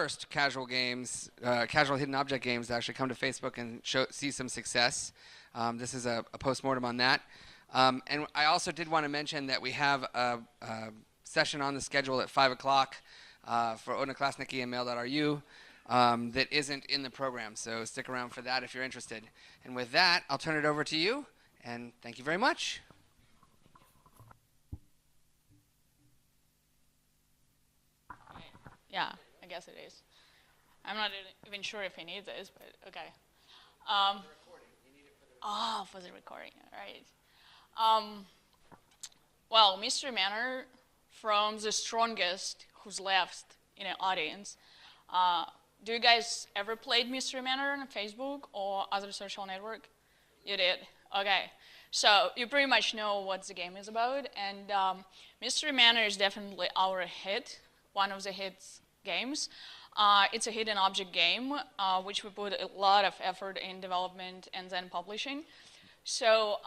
first casual games, casual hidden object games to actually come to Facebook and see some success. This is a post-mortem on that. And I also did want to mention that we have a session on the schedule at 5 o'clock for Odnoklasniki and Mail.ru that isn't in the program. So stick around for that if you're interested. And with that, I'll turn it over to you. And thank you very much. Yeah, I guess it is. I'm not even sure if I need this, but okay. For the recording, all right. Well, Mystery Manor, from the strongest who's left in the audience. Do you guys ever played Mystery Manor on Facebook or other social network? You did? Okay. So you pretty much know what the game is about, and Mystery Manor is definitely our hit, one of the hits games. It's a hidden object game, which we put a lot of effort in development and then publishing. So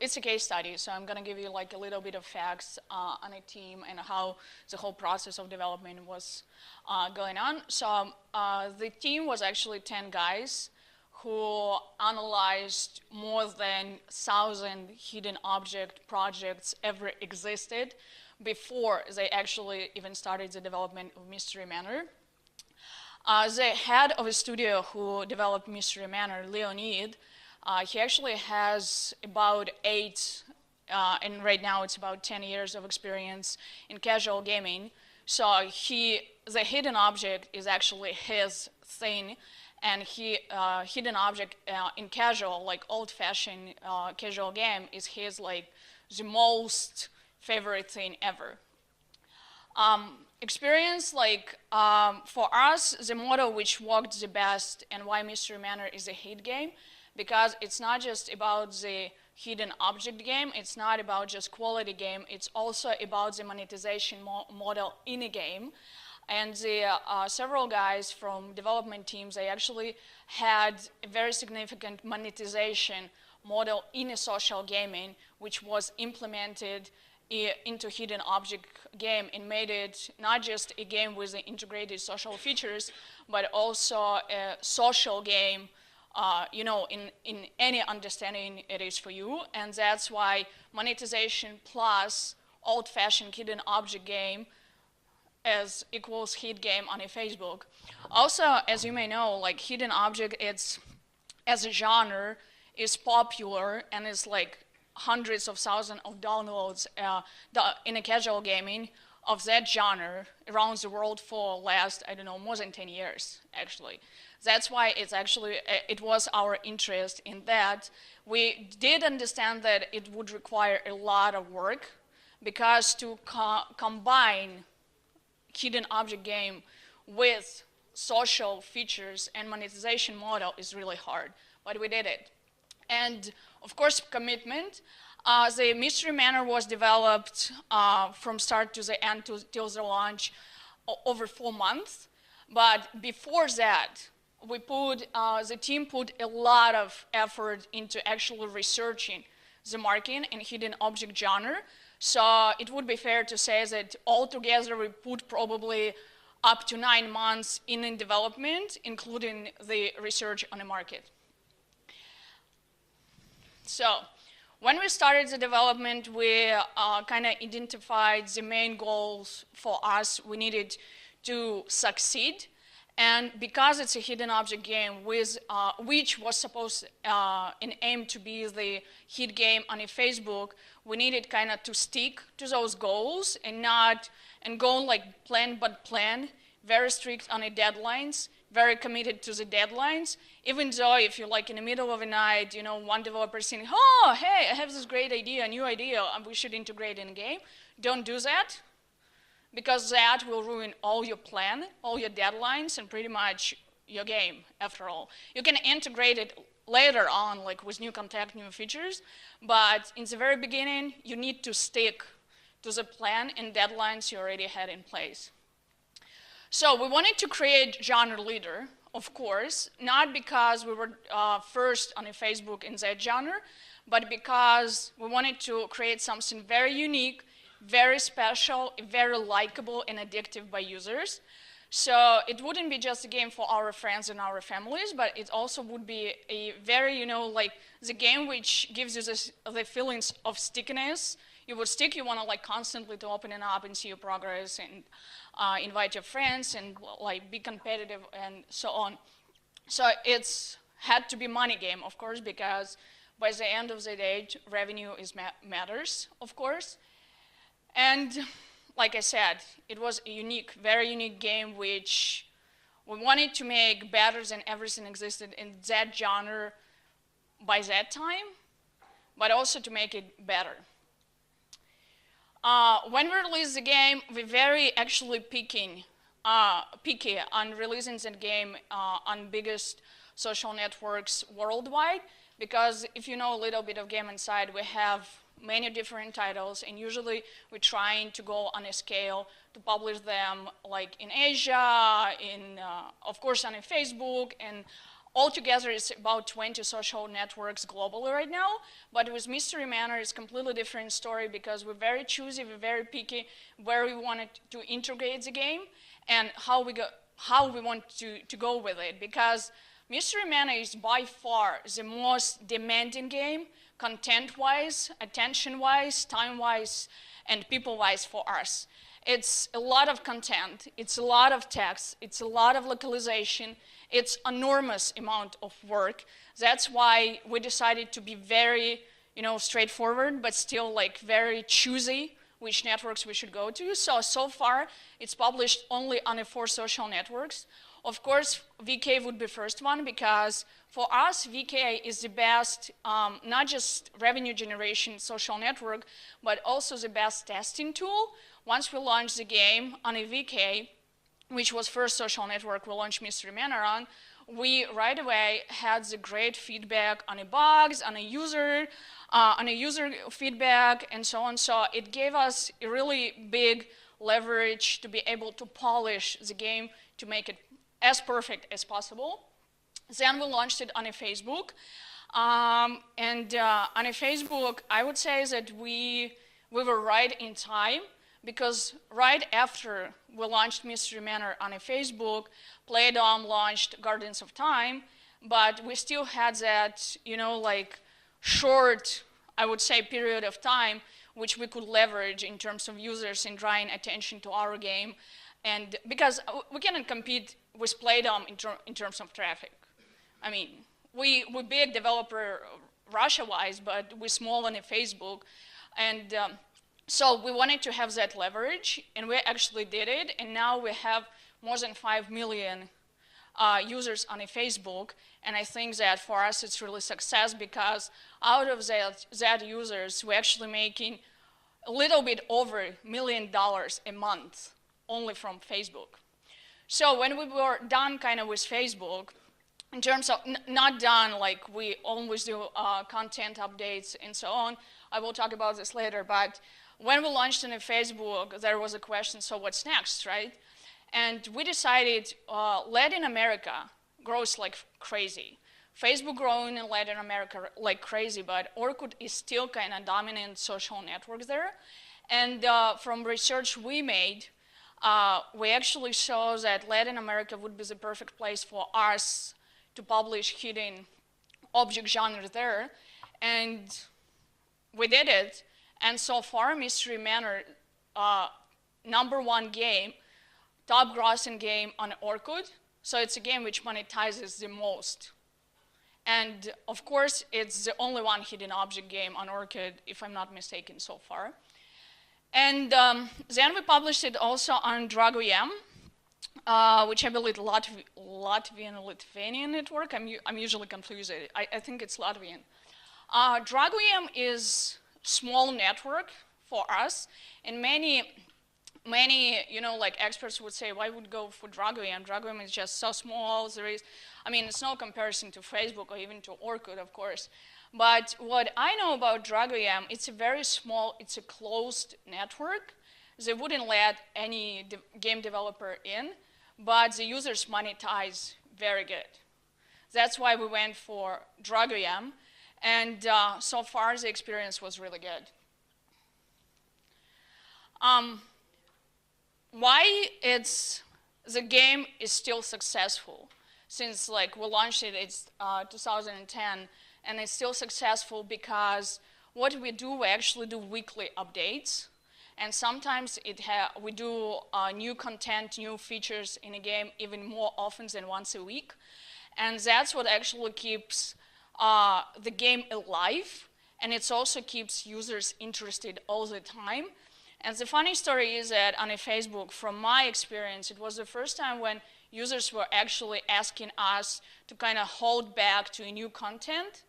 it's a case study, so I'm gonna give you like a little bit of facts on a team and how the whole process of development was going on. So the team was actually 10 guys who analyzed more than 1,000 hidden object projects ever existed before they actually even started the development of Mystery Manor. The head of a studio who developed Mystery Manor, Leonid, he actually has about 8, and right now it's about 10 years of experience in casual gaming. So the hidden object is actually his thing, and hidden object in casual, like old-fashioned casual game, is his like the most favorite thing ever. Experience, like for us, the model which worked the best and why Mystery Manor is a hit game, because it's not just about the hidden object game, it's not about just quality game, it's also about the monetization model in a game. And the several guys from development teams, they actually had a very significant monetization model in a social gaming, which was implemented into hidden object game and made it not just a game with the integrated social features, but also a social game, in any understanding it is for you. And that's why monetization plus old-fashioned hidden object game as equals hit game on a Facebook. Also, as you may know, like hidden object, it's as a genre is popular and it's like hundreds of thousands of downloads in a casual gaming of that genre around the world for last, I don't know, more than 10 years, actually. That's why it was our interest in that. We did understand that it would require a lot of work, because to combine hidden object game with social features and monetization model is really hard, but we did it. And of course, commitment. The Mystery Manor was developed from start to the end till the launch over 4 months. But before that, the team put a lot of effort into actually researching the market and hidden object genre. So it would be fair to say that altogether we put probably up to 9 months in development, including the research on the market. So when we started the development, we kind of identified the main goals for us we needed to succeed. And because it's a hidden object game, which was supposed and aimed to be the hit game on a Facebook, we needed kind of to stick to those goals and go like plan but plan, very strict on the deadlines, very committed to the deadlines. Even though if you're like in the middle of the night, one developer saying, oh, hey, I have this great idea, a new idea, and we should integrate in a game. Don't do that, because that will ruin all your plan, all your deadlines, and pretty much your game, after all. You can integrate it later on, like with new content, new features, but in the very beginning, you need to stick to the plan and deadlines you already had in place. So we wanted to create genre leader, of course, not because we were first on a Facebook in that genre, but because we wanted to create something very unique, very special, very likable, and addictive by users. So it wouldn't be just a game for our friends and our families, but it also would be a very, you know, like the game which gives you the feelings of stickiness. You would stick, you want to like constantly to open it up and see your progress and invite your friends and like be competitive and so on. So it's had to be money game, of course, because by the end of the day, revenue is matters, of course. And like I said, it was a unique, very unique game which we wanted to make better than everything existed in that genre by that time, but also to make it better. When we released the game, we're very actually picky on releasing the game on biggest social networks worldwide, because if you know a little bit of Game Inside, we have many different titles, and usually we're trying to go on a scale to publish them like in Asia, of course on Facebook, and altogether it's about 20 social networks globally right now. But with Mystery Manor, it's a completely different story because we're very choosy, we're very picky where we wanted to integrate the game and how we want to go with it, because Mystery Manor is by far the most demanding game, content-wise, attention-wise, time-wise, and people-wise for us. It's a lot of content, it's a lot of text, it's a lot of localization, it's enormous amount of work. That's why we decided to be very, you know, straightforward, but still like very choosy which networks we should go to. So far, it's published only on the 4 social networks. Of course, VK would be first one because for us, VK is the best, not just revenue generation social network, but also the best testing tool. Once we launched the game on a VK, which was first social network we launched Mystery Manor on, we right away had the great feedback on the bugs, on a user feedback, and so on. So it gave us a really big leverage to be able to polish the game to make it as perfect as possible. Then we launched it on a Facebook. On a Facebook, I would say that we were right in time, because right after we launched Mystery Manor on a Facebook, Playdom launched Gardens of Time, but we still had that, you know, like short, I would say, period of time which we could leverage in terms of users and drawing attention to our game. And because we cannot compete with Playdom in terms of traffic. I mean, we're big developer Russia-wise, but we're small on a Facebook. And so we wanted to have that leverage, and we actually did it. And now we have more than 5 million users on a Facebook. And I think that for us, it's really success, because out of that users, we're actually making a little bit over $1 million a month only from Facebook. So when we were done kind of with Facebook, in terms of not done like we always do content updates and so on, I will talk about this later, but when we launched on Facebook, there was a question, so what's next, right? And we decided Latin America grows like crazy. Facebook growing in Latin America like crazy, but Orkut is still kind of dominant social network there. And from research we made, we actually saw that Latin America would be the perfect place for us to publish hidden object genre there. And we did it. And so far, Mystery Manor, #1 game, top grossing game on Orkut. So it's a game which monetizes the most. And of course, it's the only one hidden object game on Orkut, if I'm not mistaken, so far. And then we published it also on Drago.em, which I believe Latvian network. I'm usually confused. I think it's Latvian. Drago.em is small network for us, and many, you know, like experts would say, why would go for Drago.em? Drago.em is just so small. It's no comparison to Facebook or even to Orkut, of course. But what I know about Drago.em, it's a very small, it's a closed network. They wouldn't let any game developer in, but the users monetize very good. That's why we went for Drago.em, and so far the experience was really good. Why the game is still successful? Since like we launched it, it's 2010, and it's still successful because what we do, we actually do weekly updates. And sometimes we do new content, new features in a game even more often than once a week. And that's what actually keeps the game alive. And it also keeps users interested all the time. And the funny story is that on Facebook, from my experience, it was the first time when users were actually asking us to kind of hold back to new content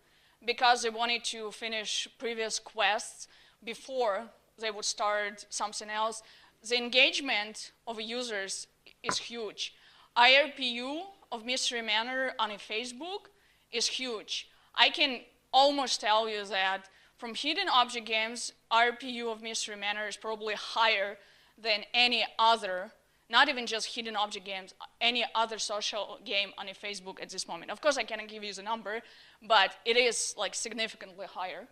because they wanted to finish previous quests before they would start something else. The engagement of users is huge. IRPU of Mystery Manor on Facebook is huge. I can almost tell you that from hidden object games, IRPU of Mystery Manor is probably higher than any other, not even just hidden object games, any other social game on a Facebook at this moment. Of course, I cannot give you the number, but it is like significantly higher.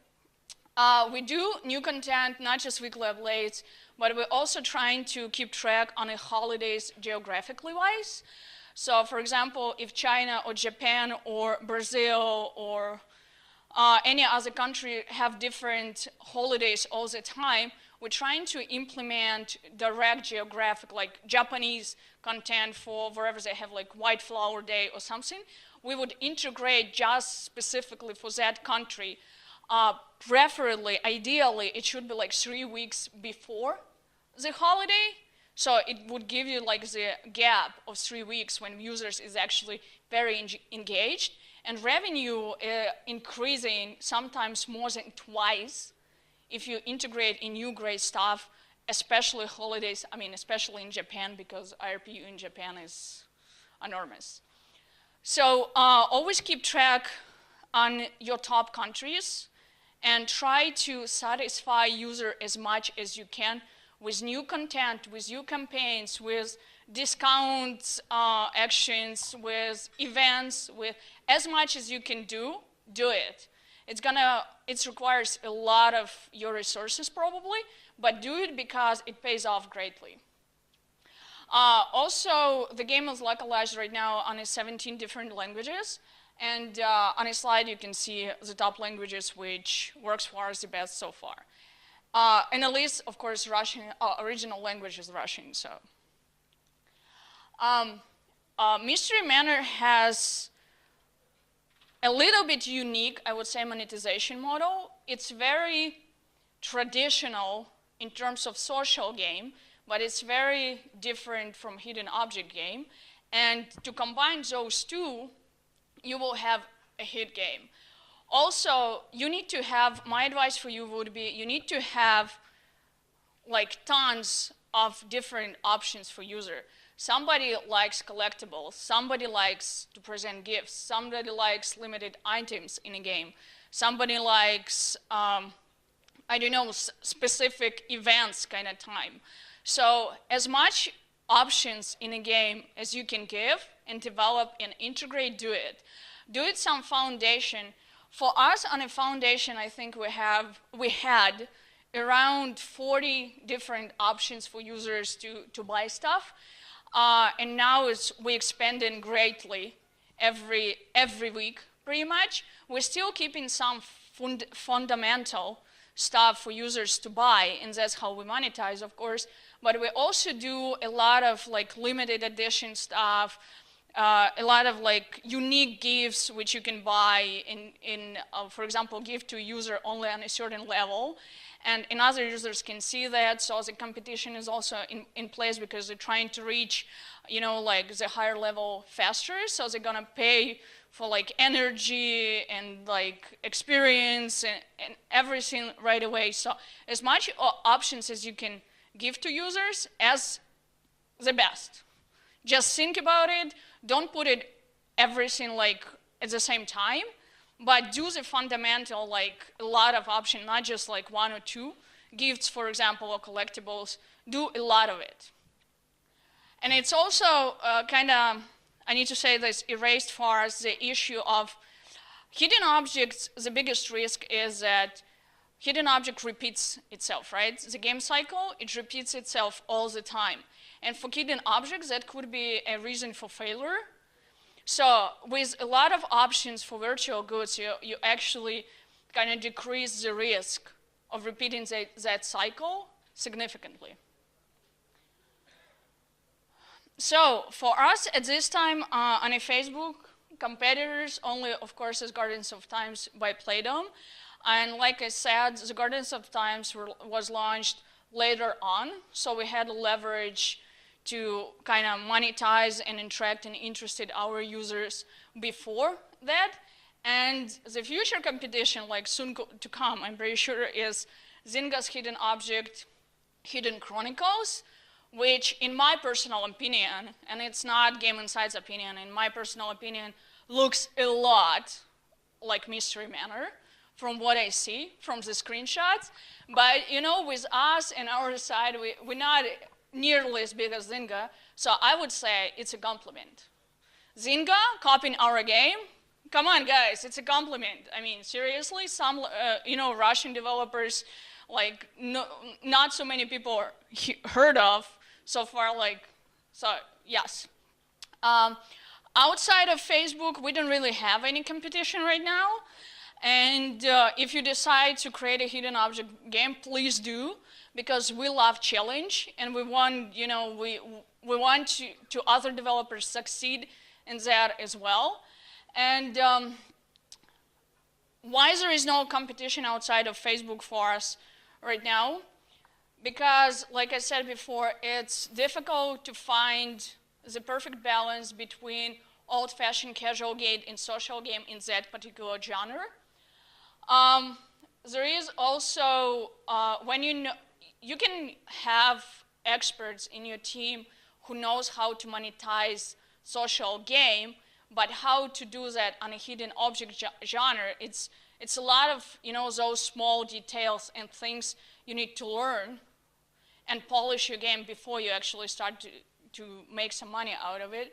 We do new content, not just weekly updates, but we're also trying to keep track on the holidays geographically wise. So for example, if China or Japan or Brazil or any other country have different holidays all the time, we're trying to implement direct geographic, like Japanese content for wherever they have like White Flower Day or something. We would integrate just specifically for that country. Preferably, ideally, it should be like 3 weeks before the holiday. So it would give you like the gap of 3 weeks when users is actually very engaged. And revenue increasing sometimes more than twice if you integrate in new great stuff, especially holidays, I mean, especially in Japan, because IRPU in Japan is enormous. So always keep track on your top countries and try to satisfy user as much as you can with new content, with new campaigns, with discounts, actions, with events, with as much as you can do it. It requires a lot of your resources probably, but do it because it pays off greatly. Also, the game is localized right now on 17 different languages. And on a slide, you can see the top languages which works for us the best so far. And at least, of course, Russian, original language is Russian, so. Mystery Manor has a little bit unique, I would say, monetization model. It's very traditional in terms of social game, but it's very different from hidden object game. And to combine those two, you will have a hit game. Also, you need to have, my advice for you would be, you need to have like tons of different options for user. Somebody likes collectibles, somebody likes to present gifts, somebody likes limited items in a game, somebody likes, I don't know, specific events kind of time. So as much options in a game as you can give and develop and integrate, do it. Do it some foundation. For us on a foundation, I think we had around 40 different options for users to buy stuff. And now we expanding greatly every week, pretty much. We're still keeping some fundamental stuff for users to buy, and that's how we monetize, of course. But we also do a lot of like limited edition stuff, a lot of like unique gifts which you can buy in for example, give to a user only on a certain level. And other users can see that, so the competition is also in place because they're trying to reach, you know, like the higher level faster. So they're gonna pay for like energy and like experience and everything right away. So as much options as you can give to users as the best. Just think about it. Don't put it everything like at the same time. But do the fundamental, like a lot of options, not just like one or two gifts, for example, or collectibles. Do a lot of it. And it's also kind of, I need to say this, erased for us the issue of hidden objects. The biggest risk is that hidden object repeats itself, right? The game cycle, it repeats itself all the time. And for hidden objects, that could be a reason for failure. So with a lot of options for virtual goods, you actually kind of decrease the risk of repeating that cycle significantly. So for us at this time on a Facebook, competitors only, of course, is Gardens of Times by Playdom. And like I said, the Gardens of Times was launched later on, so we had leverage to kind of monetize and interact and interested our users before that. And the future competition, like soon to come, I'm pretty sure, is Zynga's hidden object, Hidden Chronicles, which in my personal opinion, and it's not Game Insight's opinion, in my personal opinion, looks a lot like Mystery Manor from what I see from the screenshots. But you know, with us and our side, we're not nearly as big as Zynga, so I would say it's a compliment. Zynga copying our game, come on guys, it's a compliment. I mean, seriously, some you know, Russian developers, like not so many people are heard of so far, like, so yes. Outside of Facebook, we don't really have any competition right now. And if you decide to create a hidden object game, please do, because we love challenge, and we want, you know, we want to other developers succeed in that as well. And why there is no competition outside of Facebook for us right now? Because, like I said before, it's difficult to find the perfect balance between old-fashioned casual game and social game in that particular genre. There is also, when you can have experts in your team who knows how to monetize social game, but how to do that on a hidden object genre, it's a lot of, you know, those small details and things you need to learn and polish your game before you actually start to make some money out of it.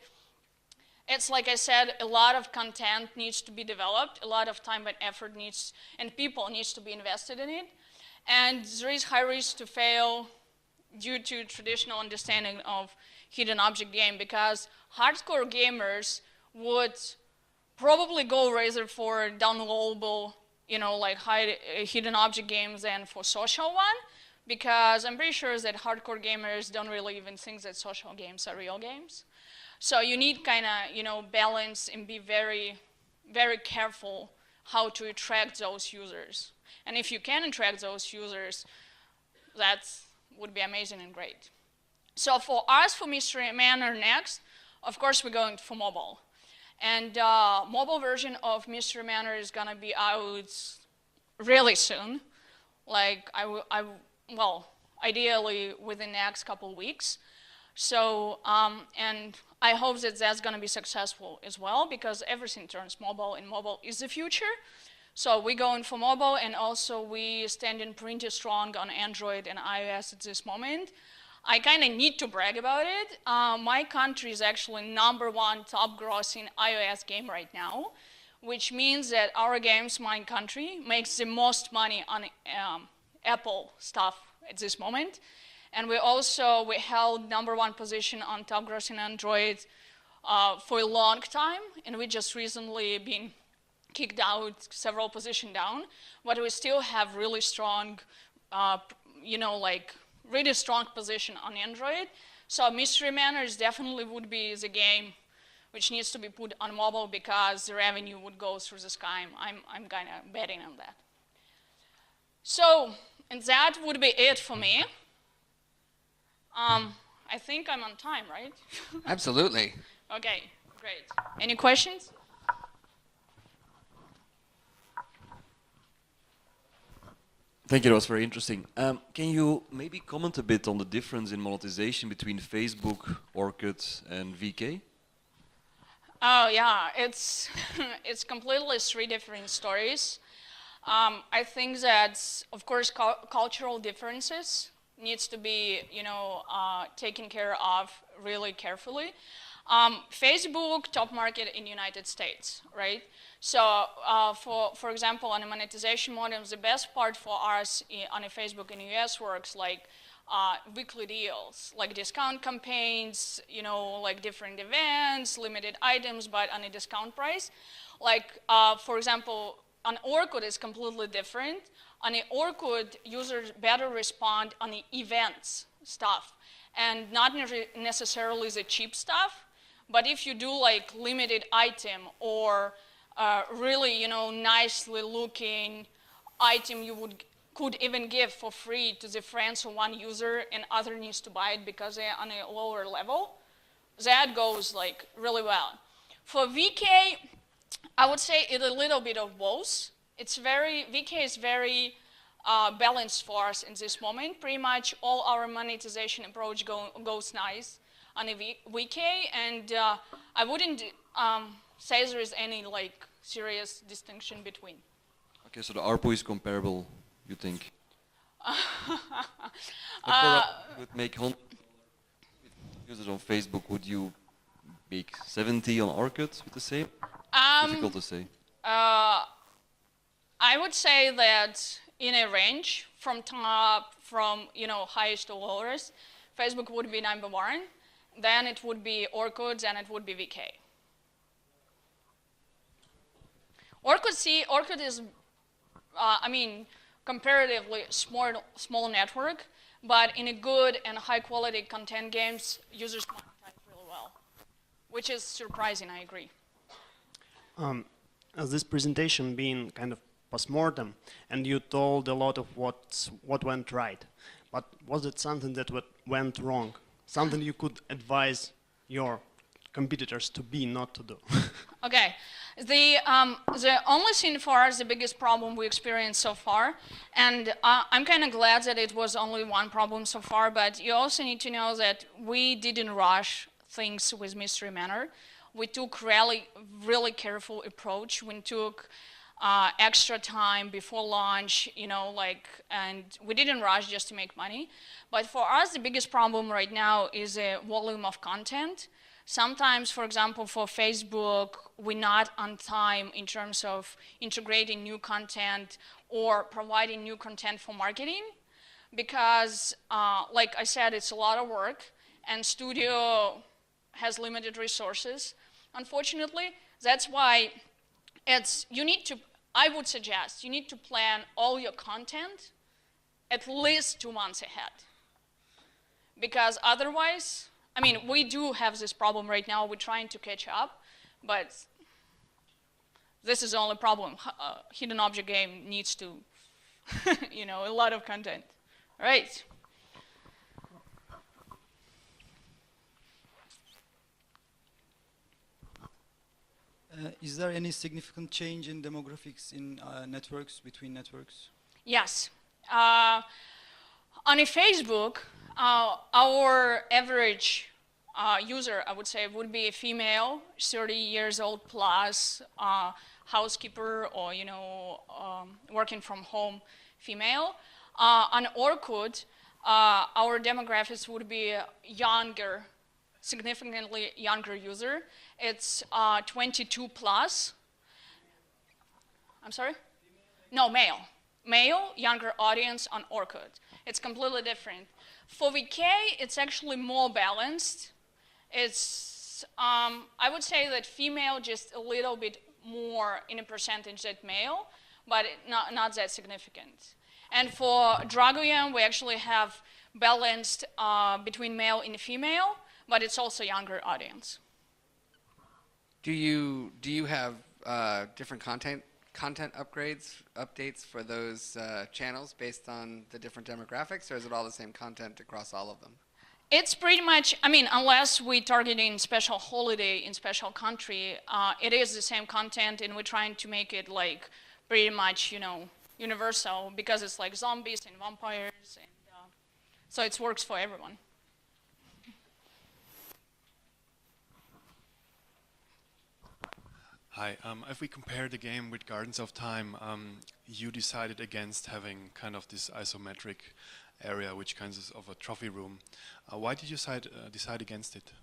It's like I said, a lot of content needs to be developed, a lot of time and effort and people needs to be invested in it. And there is high risk to fail due to traditional understanding of hidden object game, because hardcore gamers would probably go rather for downloadable, you know, like hidden object games than for social one, because I'm pretty sure that hardcore gamers don't really even think that social games are real games. So you need kind of, you know, balance and be very, very careful how to attract those users. And if you can attract those users, that would be amazing and great. So for us, for Mystery Manor next, of course, we're going for mobile. And mobile version of Mystery Manor is gonna be out really soon. Like, well, ideally within the next couple weeks. So, and I hope that that's gonna be successful as well, because everything turns mobile, and mobile is the future. So we're going for mobile, and also we standing pretty strong on Android and iOS at this moment. I kind of need to brag about it. My country is actually #1 top grossing iOS game right now, which means that our games, my country, makes the most money on Apple stuff at this moment. And we held #1 position on top grossing Android for a long time, and we just recently been kicked out several positions down, but we still have really strong, you know, like really strong position on Android. So Mystery Manor definitely would be the game which needs to be put on mobile, because the revenue would go through the sky. I'm kind of betting on that. So, and that would be it for me. I think I'm on time, right? Absolutely. Okay, great. Any questions? Thank you, that was very interesting. Can you maybe comment a bit on the difference in monetization between Facebook, Orchid, and VK? Oh yeah, it's it's completely 3 different stories. I think that, of course, cultural differences needs to be, you know, taken care of really carefully. Facebook, top market in United States, right? So for example, on a monetization model, the best part for us on a Facebook in the US works like weekly deals, like discount campaigns, you know, like different events, limited items, but on a discount price. Like, for example, on Orkut is completely different. On the Orkut, users better respond on the events stuff and not necessarily the cheap stuff. But if you do like limited item or really, you know, nicely looking item you could even give for free to the friends of one user and other needs to buy it because they're on a lower level, that goes like really well. For VK, I would say it's a little bit of both. VK is very balanced for us in this moment. Pretty much all our monetization approach goes nice on a VK, and I wouldn't say there is any like serious distinction between. Okay, so the ARPU is comparable, you think? Would make 100 users on Facebook, would you make 70 on Orkut with the same? Difficult to say. I would say that in a range from you know, highest to lowest, Facebook would be number one, then it would be Orkut, then it would be VK. Orkut is, I mean, comparatively small network, but in a good and high quality content games, users monetize really well, which is surprising, I agree. As this presentation being kind of postmortem, and you told a lot of what went right, but was it something that went wrong? Something you could advise your competitors to be not to do? Okay, the only thing for us, the biggest problem we experienced so far, and I'm kind of glad that it was only one problem so far, but you also need to know that we didn't rush things with Mystery Manor. We took really careful approach. We took extra time before launch, you know, like, and we didn't rush just to make money. But for us, the biggest problem right now is a volume of content. Sometimes, for example, for Facebook, we're not on time in terms of integrating new content or providing new content for marketing because, like I said, it's a lot of work and studio has limited resources, unfortunately. That's why I would suggest you need to plan all your content at least 2 months ahead. Because otherwise, I mean, we do have this problem right now. We're trying to catch up, but this is the only problem. Hidden object game needs to, you know, a lot of content. All right. Is there any significant change in demographics in networks, between networks? Yes. On a Facebook, our average user, I would say, would be a female, 30 years old plus, housekeeper or, you know, working from home female. On Orkut, our demographics would be younger, significantly younger user. It's 22 plus. I'm sorry? No, male. Male, younger audience on Orkut. It's completely different. For VK, it's actually more balanced. It's, I would say that female just a little bit more in a percentage than male, but not that significant. And for Dragoyan, we actually have balanced between male and female, but it's also younger audience. Do you have different content updates for those channels based on the different demographics, or is it all the same content across all of them? It's pretty much, I mean, unless we targeting special holiday in special country, it is the same content, and we're trying to make it like pretty much, you know, universal because it's like zombies and vampires, and so it works for everyone. Hi, if we compare the game with Gardens of Time, you decided against having kind of this isometric area, which kind of a trophy room. Why did you decide against it?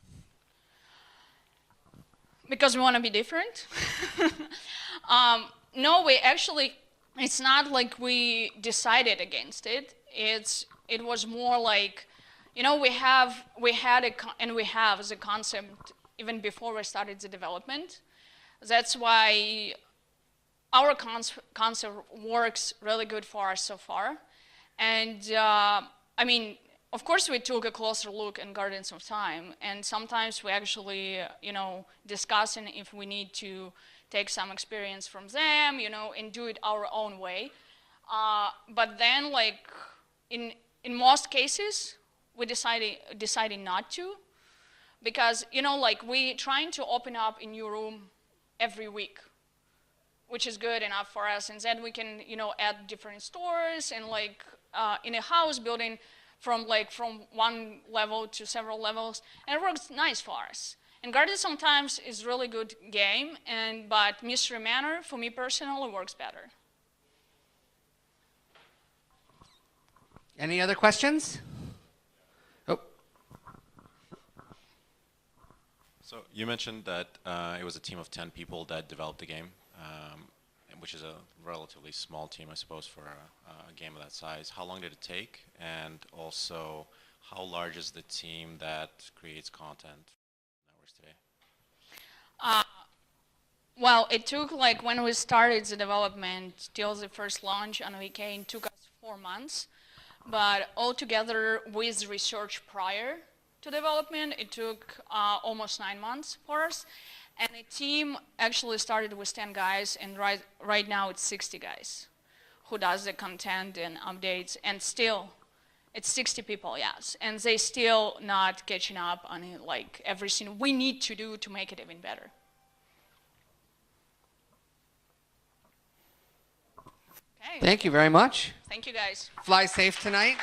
Because we want to be different. No, we actually, it's not like we decided against it. It was more like, you know, we have as a concept even before we started the development. That's why our concept works really good for us so far. And I mean, of course, we took a closer look in Gardens of Time, and sometimes we actually, you know, discussing if we need to take some experience from them, you know, and do it our own way. But then, like, in most cases, we decided not to, because, you know, like, we trying to open up a new room every week, which is good enough for us, and then we can, you know, add different stores and, like, in a house building from one level to several levels, and it works nice for us. And Gardens sometimes is really good game, but Mystery Manor, for me personally, works better. Any other questions? Oh, So you mentioned that it was a team of 10 people that developed the game, which is a relatively small team, I suppose, for a game of that size. How long did it take? And also, how large is the team that creates content for networks today? Well, it took, like, when we started the development till the first launch on VK, it took us 4 months. But altogether, with research prior to development, it took almost 9 months for us. And the team actually started with 10 guys, and right now it's 60 guys who does the content and updates, and still, it's 60 people, yes. And they still not catching up on it, like, everything we need to do to make it even better. Okay. thank you very much. Thank you, guys. Fly safe tonight.